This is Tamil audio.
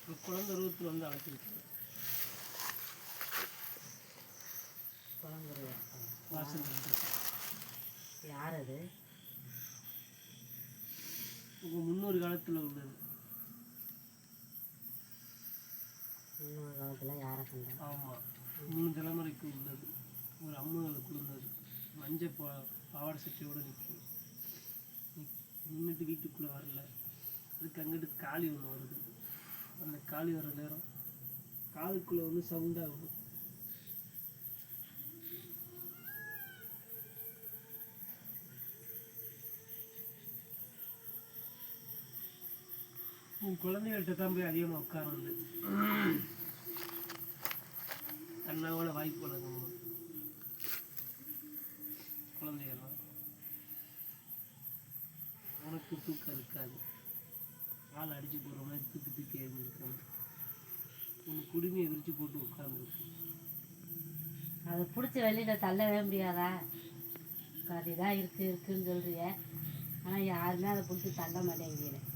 குழந்தை ரூத்தில் வந்து அழைச்சிருக்கு. குழந்தை வாசல் யார் அது? உங்கள் முன்னொரு காலத்தில் உள்ளது. முன்னொரு காலத்தில் யாரை கண்டேன்? ஆமாம், 3 தலைமுறைக்கு உள்ளது. ஒரு அம்மாவுக்கு உள்ளது. மஞ்சள் பாவாடை சட்டையோடு நிற்கும். நின்றுட்டு வீட்டுக்குள்ளே வரல. அதுக்கு அங்கிட்டு காளி ஒன்று வருது. அந்த காளி வர நேரம் காதுக்குள்ளே வந்து சவுண்டாக வரும். உன் குழந்தைகள்கிட்ட தான் போய் அதிகமாக உட்கார்ந்து கண்ணாவோட வாய்ப்பு வழங்கணும். குழந்தைகள்லாம் உனக்கு தூக்கம் இருக்காது. ஆள் அடித்து போகிற மாதிரி தூக்கி தூக்கி எழுந்திருக்கணும். உன் குடுமையை விரிச்சு போட்டு உட்காந்துருக்கு. அதை பிடிச்சி வெளியில் தள்ளவே முடியாதா? அதுதான் இருக்குன்னு சொல்றிய, ஆனால் யாருமே அதை பிடிச்சி தள்ள மாட்டேங்கிறேன்.